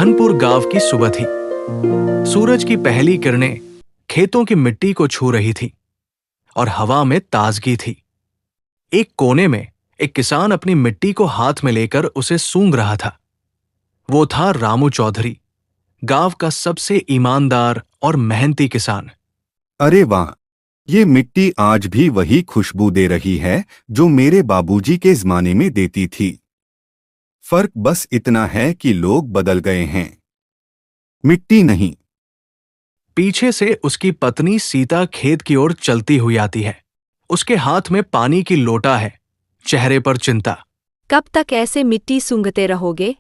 धनपुर गांव की सुबह थी। सूरज की पहली किरणें खेतों की मिट्टी को छू रही थी और हवा में ताजगी थी। एक कोने में एक किसान अपनी मिट्टी को हाथ में लेकर उसे सूंघ रहा था। वो था रामू चौधरी, गांव का सबसे ईमानदार और मेहनती किसान। अरे वाह, ये मिट्टी आज भी वही खुशबू दे रही है जो मेरे बाबूजी के जमाने में देती थी। फर्क बस इतना है कि लोग बदल गए हैं, मिट्टी नहीं। पीछे से उसकी पत्नी सीता खेत की ओर चलती हुई आती है। उसके हाथ में पानी की लोटा है, चेहरे पर चिंता। कब तक ऐसे मिट्टी सूंघते रहोगे?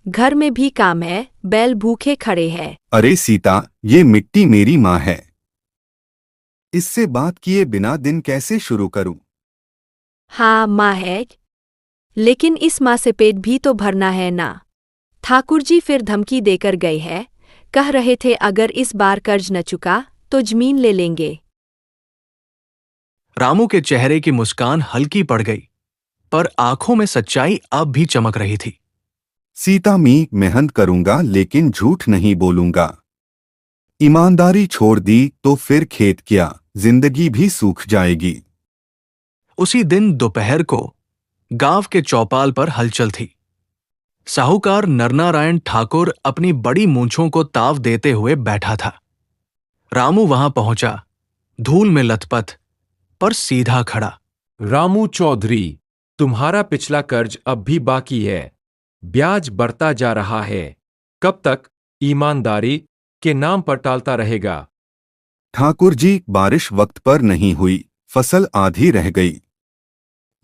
घर में भी काम है, बैल भूखे खड़े हैं। अरे सीता, ये मिट्टी मेरी माँ है। इससे बात किए बिना दिन कैसे शुरू करूं? हाँ, माँ है, लेकिन इस माँ से पेट भी तो भरना है ना। ठाकुर जी फिर धमकी देकर गए हैं, कह रहे थे अगर इस बार कर्ज न चुका तो जमीन ले लेंगे। रामू के चेहरे की मुस्कान हल्की पड़ गई, पर आंखों में सच्चाई अब भी चमक रही थी। सीता, मैं मेहनत करूंगा लेकिन झूठ नहीं बोलूंगा। ईमानदारी छोड़ दी तो फिर खेत क्या, जिंदगी भी सूख जाएगी। उसी दिन दोपहर को गांव के चौपाल पर हलचल थी। साहूकार नरनारायण ठाकुर अपनी बड़ी मूंछों को ताव देते हुए बैठा था। रामू वहां पहुंचा, धूल में लथपथ पर सीधा खड़ा। रामू चौधरी, तुम्हारा पिछला कर्ज अब भी बाकी है, ब्याज बढ़ता जा रहा है। कब तक ईमानदारी के नाम पर टालता रहेगा? ठाकुर जी, बारिश वक्त पर नहीं हुई, फसल आधी रह गई,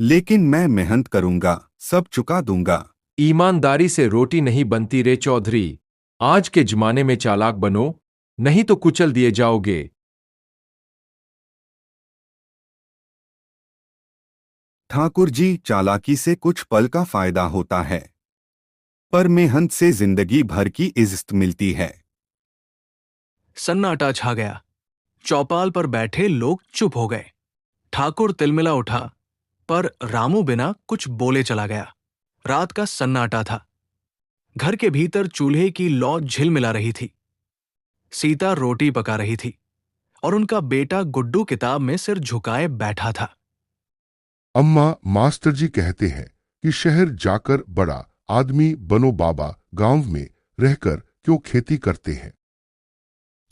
लेकिन मैं मेहनत करूंगा, सब चुका दूंगा। ईमानदारी से रोटी नहीं बनती रे चौधरी। आज के जमाने में चालाक बनो, नहीं तो कुचल दिए जाओगे। ठाकुर जी, चालाकी से कुछ पल का फायदा होता है, पर मेहनत से जिंदगी भर की इज्जत मिलती है। सन्नाटा छा गया। चौपाल पर बैठे लोग चुप हो गए। ठाकुर तिलमिला उठा, पर रामू बिना कुछ बोले चला गया। रात का सन्नाटा था। घर के भीतर चूल्हे की लौ झिलमिला रही थी। सीता रोटी पका रही थी और उनका बेटा गुड्डू किताब में सिर झुकाए बैठा था। अम्मा, मास्टर जी कहते हैं कि शहर जाकर बड़ा आदमी बनो बाबा, गांव में रहकर क्यों खेती करते हैं?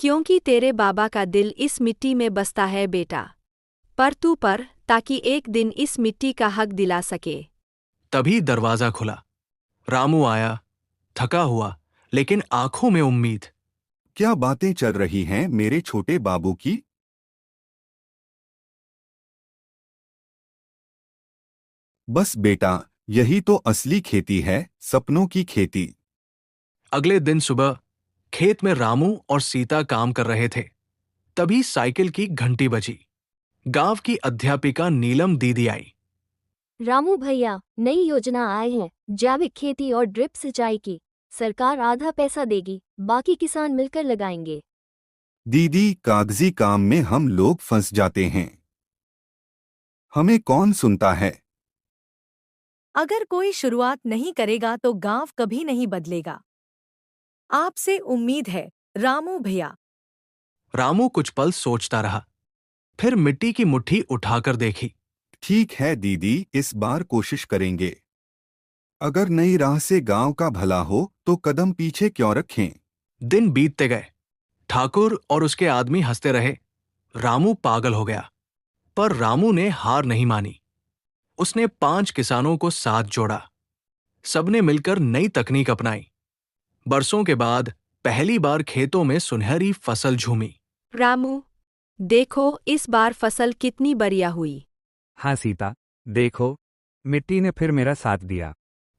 क्योंकि तेरे बाबा का दिल इस मिट्टी में बसता है बेटा। पर तू पर, ताकि एक दिन इस मिट्टी का हक दिला सके। तभी दरवाजा खुला। रामू आया, थका हुआ लेकिन आंखों में उम्मीद। क्या बातें चल रही हैं मेरे छोटे बाबू की? बस बेटा, यही तो असली खेती है, सपनों की खेती। अगले दिन सुबह खेत में रामू और सीता काम कर रहे थे। तभी साइकिल की घंटी बजी। गांव की अध्यापिका नीलम दीदी आई। रामू भैया, नई योजना आए हैं, जैविक खेती और ड्रिप सिंचाई की। सरकार आधा पैसा देगी, बाकी किसान मिलकर लगाएंगे। दीदी, कागजी काम में हम लोग फंस जाते हैं, हमें कौन सुनता है? अगर कोई शुरुआत नहीं करेगा तो गांव कभी नहीं बदलेगा। आपसे उम्मीद है, रामू भैया। रामू कुछ पल सोचता रहा, फिर मिट्टी की मुट्ठी उठाकर देखी। ठीक है दीदी, इस बार कोशिश करेंगे। अगर नई राह से गांव का भला हो तो कदम पीछे क्यों रखें? दिन बीतते गए। ठाकुर और उसके आदमी हंसते रहे। रामू पागल हो गया, पर रामू ने हार नहीं मानी। उसने 5 किसानों को साथ जोड़ा। सबने मिलकर नई तकनीक अपनाई। बरसों के बाद पहली बार खेतों में सुनहरी फसल झूमी। रामू, देखो इस बार फसल कितनी बढ़िया हुई। हाँ सीता, देखो मिट्टी ने फिर मेरा साथ दिया।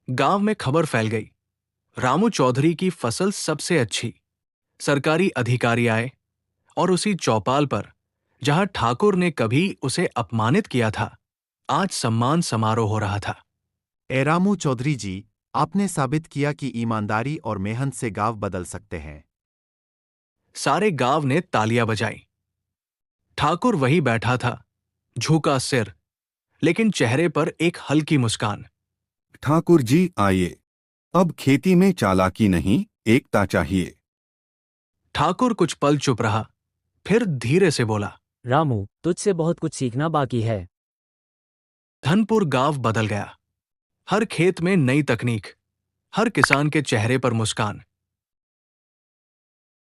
गांव में खबर फैल गई, रामू चौधरी की फसल सबसे अच्छी। सरकारी अधिकारी आए और उसी चौपाल पर, जहां ठाकुर ने कभी उसे अपमानित किया था, आज सम्मान समारोह हो रहा था। ए रामू चौधरी जी, आपने साबित किया कि ईमानदारी और मेहनत से गांव बदल सकते हैं। सारे गांव ने तालियां बजाई। ठाकुर वही बैठा था, झुका सिर, लेकिन चेहरे पर एक हल्की मुस्कान। ठाकुर जी आइए, अब खेती में चालाकी नहीं, एकता चाहिए। ठाकुर कुछ पल चुप रहा, फिर धीरे से बोला, रामू, तुझसे बहुत कुछ सीखना बाकी है। धनपुर गांव बदल गया। हर खेत में नई तकनीक, हर किसान के चेहरे पर मुस्कान।